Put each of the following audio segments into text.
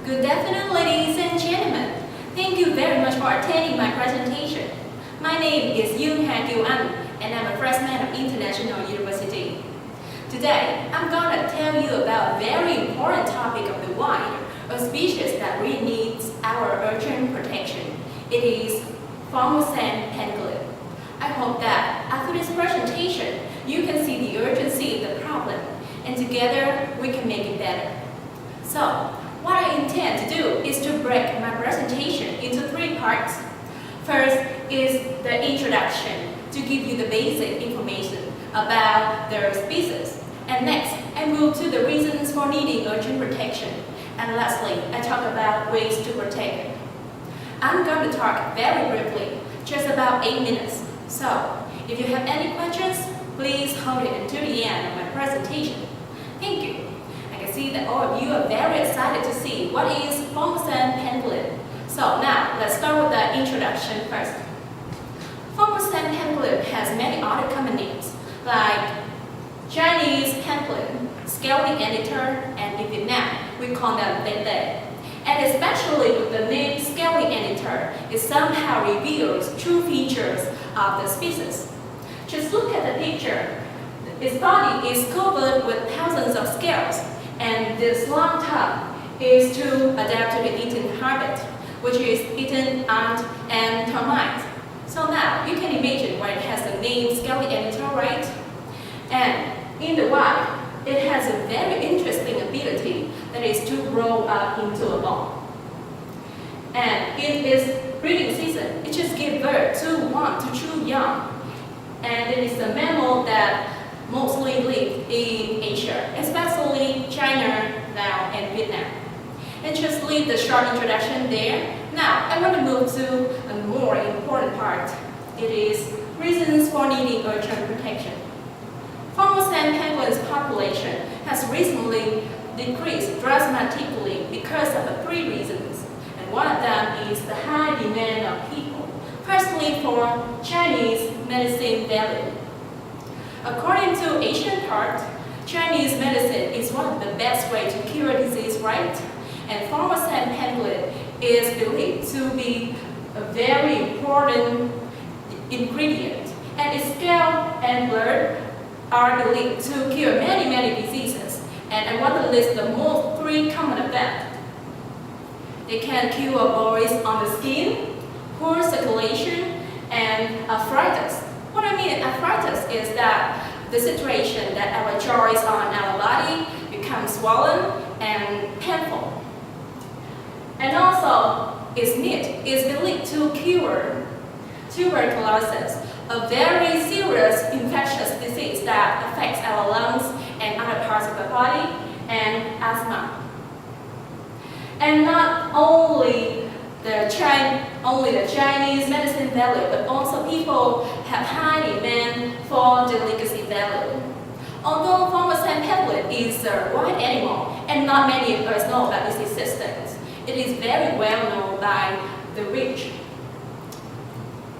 Good afternoon, ladies and gentlemen. Thank you very much for attending my presentation. My name is Kieu Anh, and I'm a freshman of International University. Today, I'm going to tell you about a very important topic of the wild, a species that really needs our urgent protection. It is Formosan pangolin. I hope that after this presentation, you can see the urgency of the problem, and together we can make it better. So, what I intend to do is to break my presentation into 3 parts. First is the introduction, to give you the basic information about the species. And next, I move to the reasons for needing urgent protection. And lastly, I talk about ways to protect it. I'm going to talk very briefly, just about 8 minutes. So, if you have any questions, please hold it until the end of my presentation. Thank you. I can see that all of you are very excited to see what is Formosan pangolin. So now, let's start with the introduction first. Formosan pangolin has many other common names, like Chinese pangolin, scaly anteater, and in Vietnam, we call them tê. And especially with the name scaly anteater, it somehow reveals true features of the species. Just look at the picture. Its body is covered with thousands of scales, and this long tongue is to adapt to the eating habit, which is eating ant and termites. So now you can imagine why it has the name scaly anteater, right? And in the wild, it has a very interesting ability, that is to grow up into a ball. And in its breeding season, it just gives birth to 1 to 2 young. And it is a mammal that mostly live in Asia, especially China, Laos, and Vietnam. And just leave the short introduction there. Now, I want to move to a more important part. It is reasons for needing urgent protection. Formosan penguin's population has recently decreased dramatically because of 3 reasons. And one of them is the high demand of people, firstly for Chinese medicine value. According to Asian thought, Chinese medicine is one of the best ways to cure disease, right? And Formosan pangolin is believed to be a very important ingredient. And its scale and blood are believed to cure many diseases. And I want to list the most 3 common of them. They can cure boils on the skin, poor circulation, and arthritis. What I mean arthritis is that the situation that our joints on our body become swollen and painful. And also, its meat is believed to cure tuberculosis, a very serious infectious disease that affects our lungs and other parts of the body, and asthma. And not only the Chinese medicine value, but also people have high demand for delicacy value. Although Formosan pangolin is a wild animal, and not many of us know about its existence, it is very well known by the rich.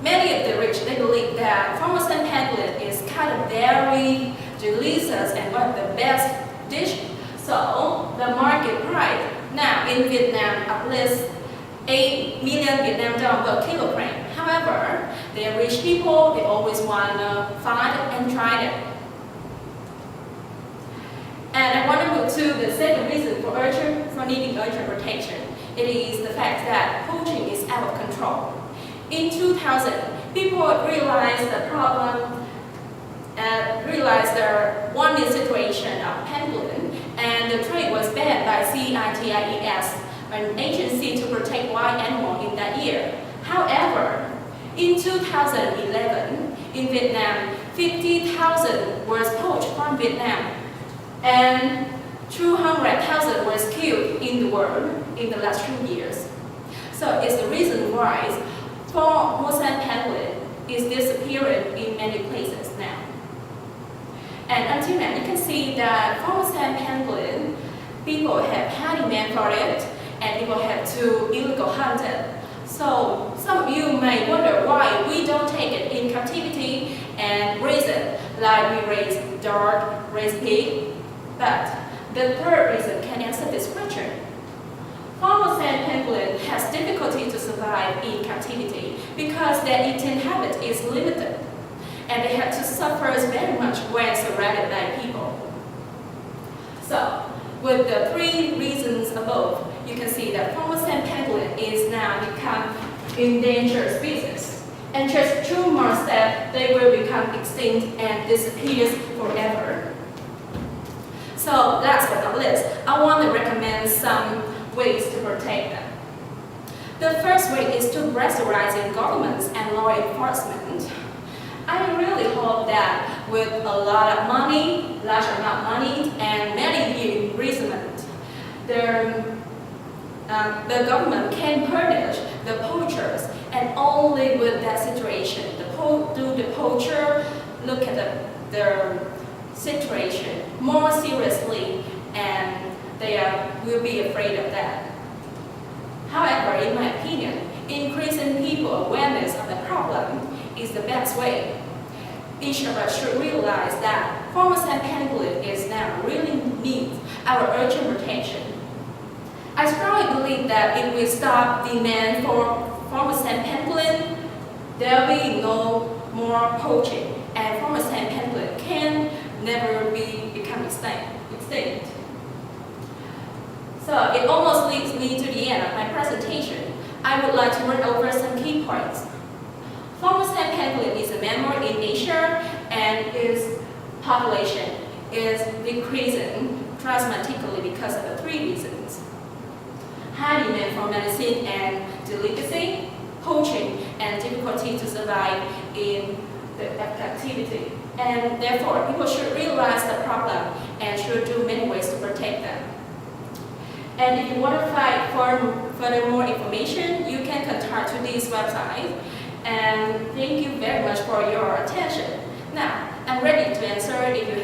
Many of the rich, they believe that Formosan pangolin is kind of very delicious and one of the best dishes. So the market price now in Vietnam at least 8 million Vietnam dong per kilogram. However, the rich people, they always want to find it and try it. And I want to move to the second reason for needing urgent protection. It is the fact that poaching is out of control. In 2000, people realized the problem, realized the warning situation of pangolin, and the trade was banned by CITES, an agency to protect wild animals in that year. However, in 2011, in Vietnam, 50,000 was poached from Vietnam, and 200,000 was killed in the world in the last 2 years. So it's the reason why Formosan pangolin is disappearing in many places now. And until now, you can see that Formosan pangolin, people have high demand for it, and people have to illegal hunt it. So some of you may wonder why we don't take it in captivity and raise it like we raise dog, raise pig. But the third reason can answer this question. Farmers difficulty to survive in captivity because their eating habit is limited, and they have to suffer very much when surrounded by people. So, with the 3 reasons above, you can see that Formosan pangolin is now become endangered species. And just 2 more steps, they will become extinct and disappear forever. So last but not least, I want to recommend some ways to protect them. The first way is to pressurize governments and law enforcement. I really hope that with a lot of money, large amount of money, and many year imprisonment, the government can punish the poachers, and only with that situation, the poacher look at the situation more seriously, and they will be afraid of that. However, in my opinion, increasing people awareness of the problem is the best way. Each of us should realize that Formosan pangolin is now really needs our urgent protection. I strongly believe that if we stop demand for Formosan pangolin, there will be no more poaching, and Formosan pangolin can never become extinct. So it almost leads me to the end of my presentation. I would like to run over some key points. Formosan pangolin is a mammal in nature, and its population is decreasing dramatically because of the 3 reasons: high demand for medicine and delicacy, poaching, and difficulty to survive in the captivity. And therefore, people should realize the problem and should do many ways to protect them. And if you want to find further more information, you can contact to this website. And thank you very much for your attention. Now, I'm ready to answer if you